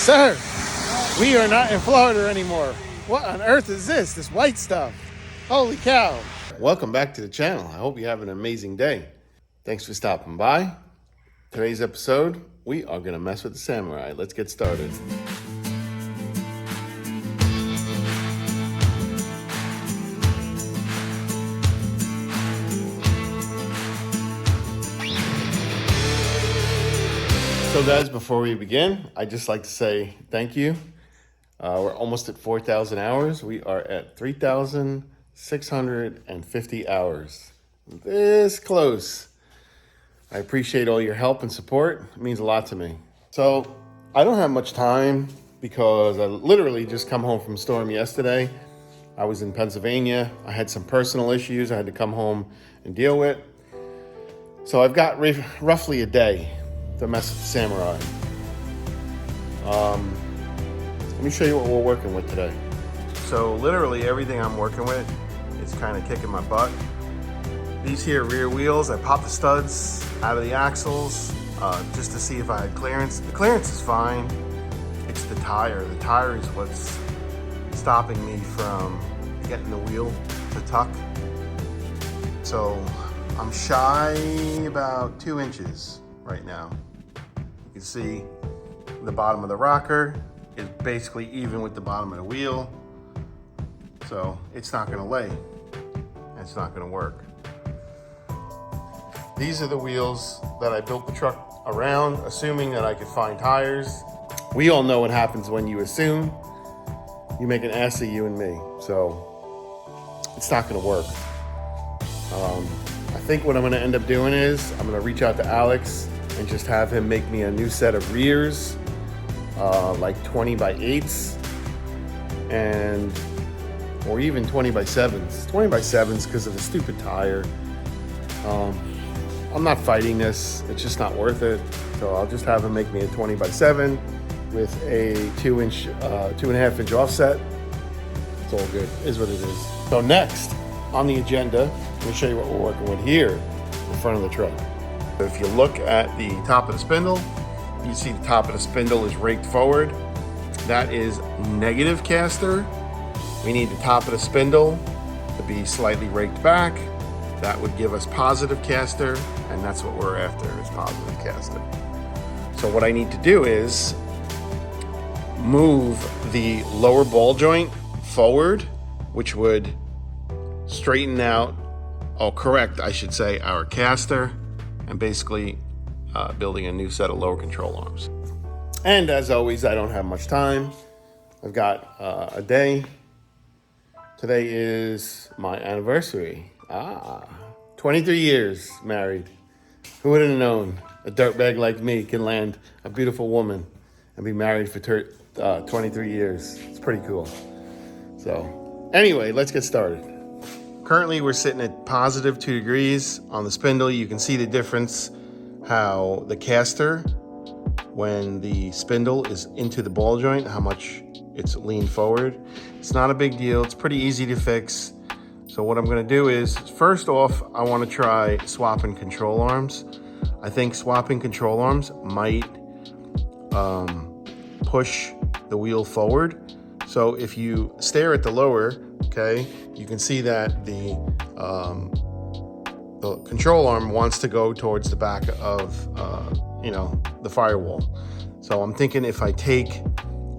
Sir, we are not in Florida anymore. What on earth is this? This white stuff. Holy cow. Welcome back to the channel. I hope you have an amazing day. Thanks for stopping by. Today's episode, we are going to mess with the Samurai. Let's get started. So guys, before we begin, I'd just like to say thank you. We're almost at 4,000 hours. We are at 3,650 hours. This close. I appreciate all your help and support. It means a lot to me. So I don't have much time because I literally just come home from storm yesterday. I was in Pennsylvania. I had some personal issues I had to come home and deal with. So I've got roughly a day to mess with the Samurai. Let me show you what we're working with today. So literally everything I'm working with is kind of kicking my butt. These here rear wheels, I popped the studs out of the axles just to see if I had clearance. The clearance is fine. It's the tire. The tire is what's stopping me from getting the wheel to tuck. So I'm shy about 2 inches right now. You can see the bottom of the rocker is basically even with the bottom of the wheel. So it's not gonna lay. It's not gonna work. These are the wheels that I built the truck around, assuming that I could find tires. We all know what happens when you assume. You make an ass of you and me. So it's not gonna work. I think what I'm gonna end up doing is I'm gonna reach out to Alex and just have him make me a new set of rears, like 20 by 8s, or even 20 by 7s. 20 by 7s because of the stupid tire. I'm not fighting this. It's just not worth it. So I'll just have him make me a 20 by 7 with a 2.5 inch offset. It's all good, is what it is. So next on the agenda, let me show you what we're working with here in front of the truck. If you look at the top of the spindle, you see the top of the spindle is raked forward. That is negative caster. We need the top of the spindle to be slightly raked back. That would give us positive caster, and that's what we're after, is positive caster. So what I need to do is move the lower ball joint forward, which would straighten out, correct, I should say, our caster, and basically building a new set of lower control arms. And as always, I don't have much time. I've got a day. Today is my anniversary. 23 years married. Who would have known a dirtbag like me can land a beautiful woman and be married for 23 years? It's pretty cool. So anyway, let's get started. Currently, we're sitting at positive 2 degrees on the spindle. You can see the difference, how the caster, when the spindle is into the ball joint, how much it's leaned forward. It's not a big deal. It's pretty easy to fix. So what I'm going to do is, first off, I want to try swapping control arms. I think swapping control arms might push the wheel forward. So if you stare at the lower, okay, you can see that the control arm wants to go towards the back of, the firewall. So I'm thinking if I take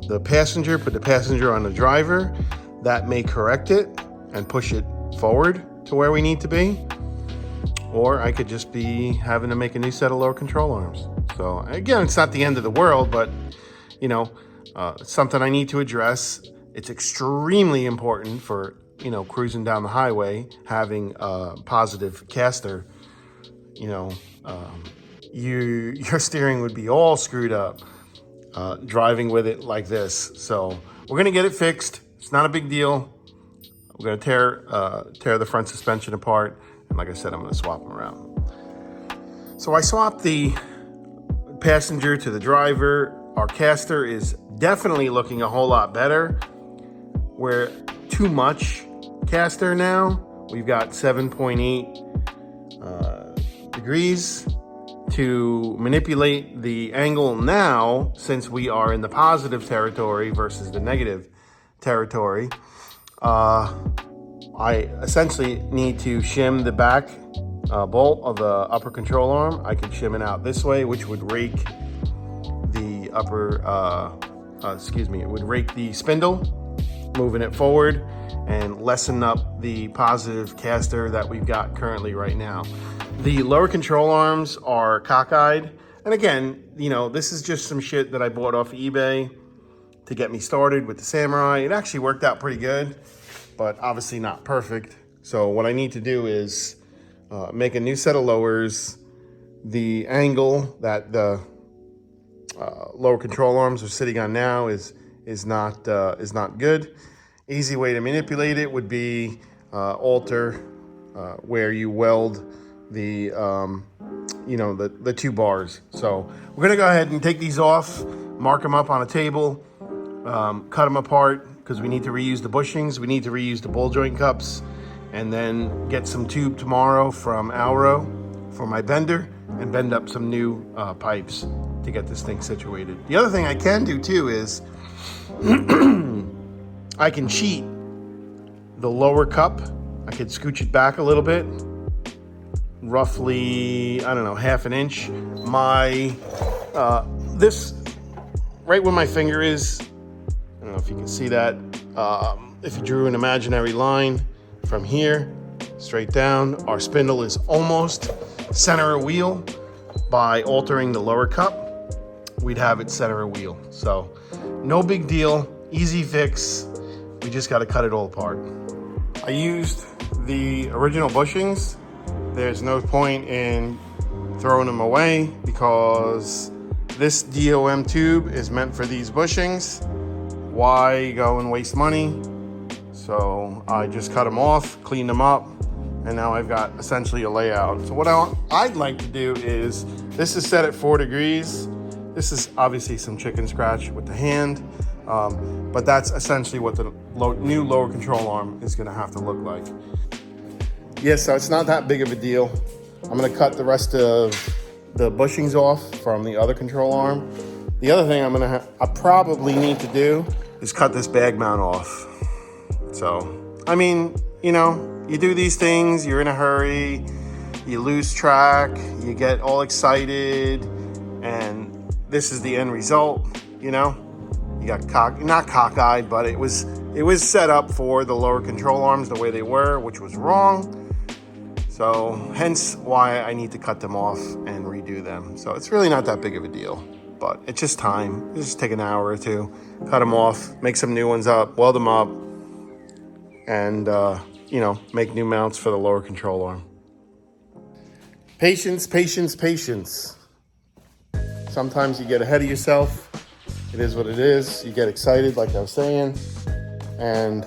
the passenger, put the passenger on the driver, that may correct it and push it forward to where we need to be. Or I could just be having to make a new set of lower control arms. So again, it's not the end of the world, but it's something I need to address. It's extremely important for, cruising down the highway, having a positive caster. Your steering would be all screwed up driving with it like this. So we're gonna get it fixed. It's not a big deal. We're gonna tear the front suspension apart, and like I said, I'm gonna swap them around. So I swapped the passenger to the driver. Our caster is definitely looking a whole lot better. We're too much caster now. We've got 7.8 degrees to manipulate the angle now, since we are in the positive territory versus the negative territory, I essentially need to shim the back bolt of the upper control arm. I could shim it out this way, which would rake the it would rake the spindle, moving it forward and lessen up the positive caster that we've got currently right now. The lower control arms are cockeyed. And again, you know, this is just some shit that I bought off of eBay to get me started with the Samurai. It actually worked out pretty good, but obviously not perfect. So what I need to do is make a new set of lowers. The angle that the lower control arms are sitting on now is not good. Easy way to manipulate it would be alter where you weld the the two bars. So we're gonna go ahead and take these off, mark them up on a table, cut them apart because we need to reuse the bushings, we need to reuse the ball joint cups, and then get some tube tomorrow from Alro for my bender and bend up some new pipes to get this thing situated. The other thing I can do too is I can cheat the lower cup. I could scooch it back a little bit, roughly, I don't know, half an inch. My, this, right where my finger is, I don't know if you can see that. If you drew an imaginary line from here, straight down, our spindle is almost center of wheel. By altering the lower cup, we'd have it center of wheel. So no big deal, easy fix. We just got to cut it all apart. I used the original bushings. There's no point in throwing them away because this DOM tube is meant for these bushings. Why go and waste money? So I just cut them off, cleaned them up, and now I've got essentially a layout. So what I'd like to do is, this is set at 4 degrees. This is obviously some chicken scratch with the hand, but that's essentially what the new lower control arm is gonna have to look like. Yeah, so it's not that big of a deal. I'm gonna cut the rest of the bushings off from the other control arm. The other thing I probably need to do is cut this bag mount off. So, I mean, you know, you do these things, you're in a hurry, you lose track, you get all excited, and this is the end result, you know? You got not cockeyed, but it was set up for the lower control arms the way they were, which was wrong. So hence why I need to cut them off and redo them. So it's really not that big of a deal, but it's just time. It'll just take an hour or two, cut them off, make some new ones up, weld them up, and you know, make new mounts for the lower control arm. Patience, patience, patience. Sometimes you get ahead of yourself. It is what it is. You get excited, like I was saying, and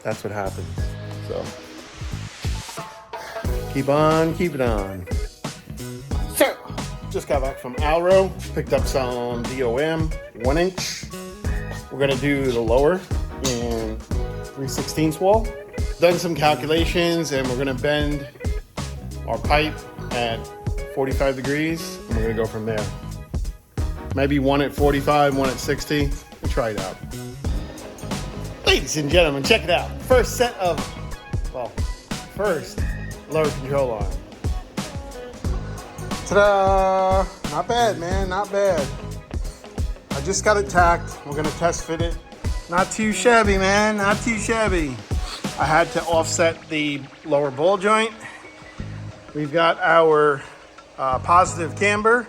that's what happens. So keep on keeping on. So just got back from Alro, picked up some DOM 1 inch. We're gonna do the lower in 3/16 wall. Done some calculations, and we're gonna bend our pipe at 45 degrees, and we're gonna go from there. Maybe one at 45, one at 60. We'll try it out. Ladies and gentlemen, check it out. First lower control arm. Ta-da! Not bad, man, not bad. I just got it tacked. We're gonna test fit it. Not too shabby, man, not too shabby. I had to offset the lower ball joint. We've got our positive camber.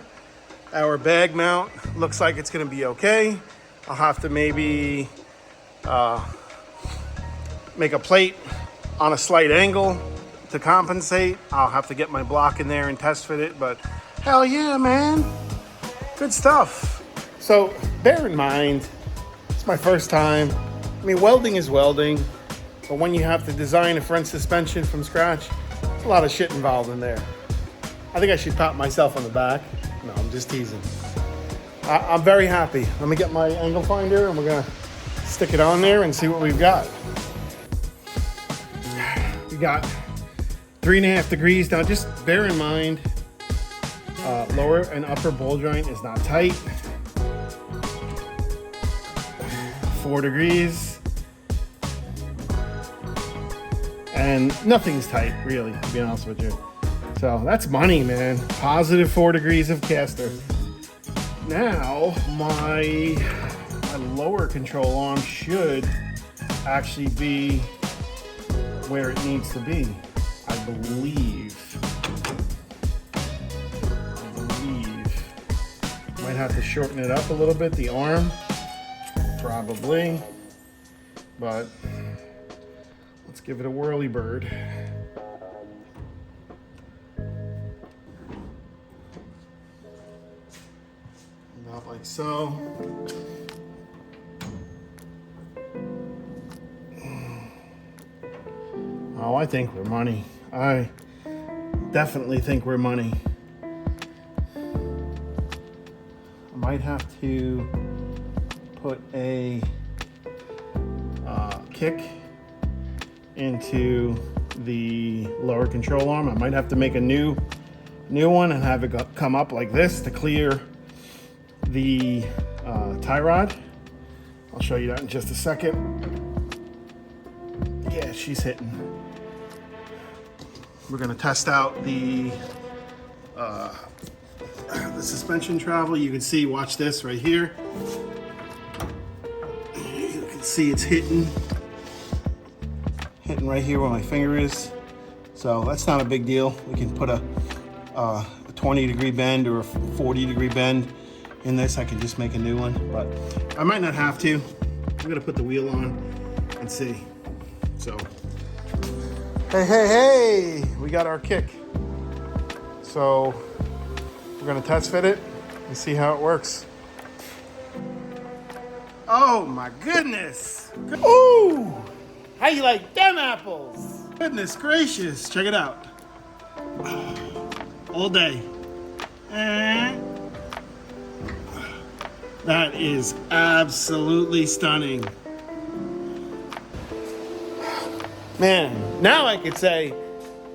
Our bag mount looks like it's gonna be okay. I'll have to maybe make a plate on a slight angle to compensate. I'll have to get my block in there and test fit it, but hell yeah, man. Good stuff. So bear in mind, it's my first time. I mean, welding is welding, but when you have to design a front suspension from scratch, there's a lot of shit involved in there. I think I should pat myself on the back. No, I'm just teasing. I'm very happy. Let me get my angle finder and we're gonna stick it on there and see what we've got. We got 3.5 degrees. Now just bear in mind, lower and upper ball joint is not tight. 4 degrees. And nothing's tight, really, to be honest with you. So that's money, man. Positive 4 degrees of caster. Now, my lower control arm should actually be where it needs to be, I believe. Might have to shorten it up a little bit, the arm, probably. But let's give it a whirly bird. About like so. Oh, I think we're money. I definitely think we're money. I might have to put a kick into the lower control arm. I might have to make a new one and have it come up like this to clear the tie rod. I'll show you that in just a second. Yeah, she's hitting. We're gonna test out the suspension travel. You can see, watch this right here. You can see it's hitting right here where my finger is. So that's not a big deal. We can put a 20-degree bend or a 40-degree bend in this. I can just make a new one, but I might not have to. I'm gonna put the wheel on and see. So, hey, we got our kick. So we're gonna test fit it and see how it works. Oh my goodness. Ooh, how you like them apples? Goodness gracious, check it out. All day. That is absolutely stunning. Man, now I could say,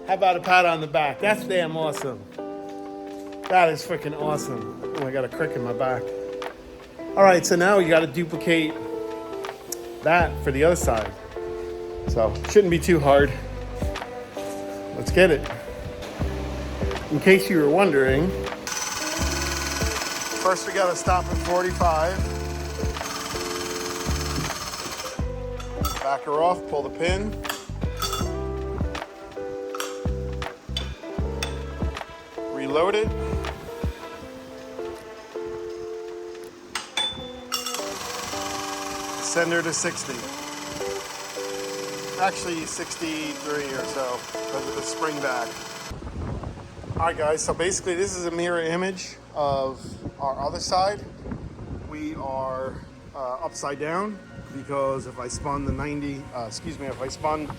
how about a pat on the back? That's damn awesome. That is freaking awesome. Oh, I got a crick in my back. All right, so now you got to duplicate that for the other side. So, shouldn't be too hard. Let's get it. In case you were wondering, first we got to stop at 45. Back her off, pull the pin. Reload it. Send her to 60. Actually 63 or so because of the spring back. All right guys, so basically this is a mirror image of our other side. We are upside down because if I spun the if I spun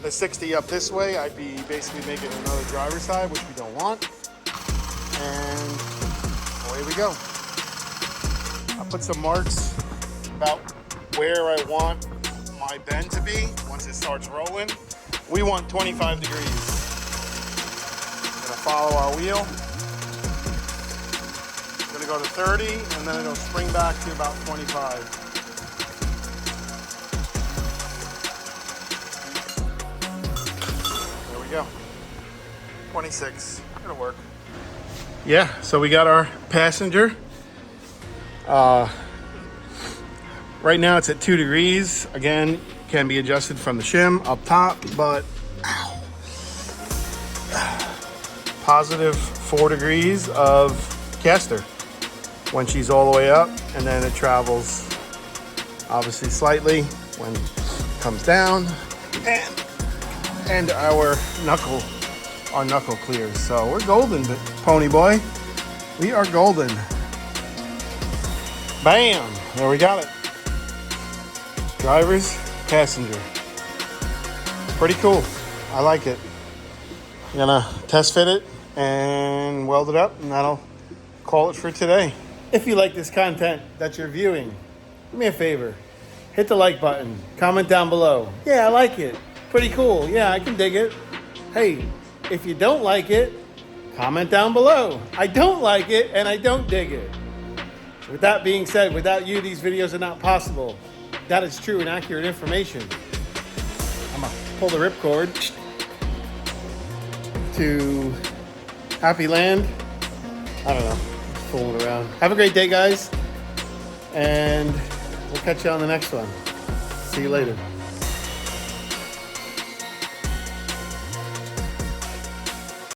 the 60 up this way, I'd be basically making another driver's side, which we don't want. And away we go. I put some marks about where I want my bend to be once it starts rolling. We want 25 degrees. Gonna follow our wheel. Gonna go to 30 and then it'll spring back to about 25. There we go. 26. It'll work. Yeah, so we got our passenger. Right now it's at 2 degrees. Again, can be adjusted from the shim up top, but positive 4 degrees of caster when she's all the way up, and then it travels obviously slightly when it comes down, and our knuckle clears. So we're golden, pony boy. We are golden. Bam! There we got it. Drivers, passenger. Pretty cool. I like it. I'm gonna test fit it and weld it up, and that'll call it for today. If you like this content that you're viewing, do me a favor. Hit the like button. Comment down below. Yeah, I like it. Pretty cool. Yeah, I can dig it. Hey, if you don't like it, Comment down below. I don't like it and I don't dig it. With that being said, without you, these videos are not possible. That is true and accurate information. I'm gonna pull the ripcord to Happy Land. I don't know, fooling around. Have a great day, guys. And we'll catch you on the next one. See you later.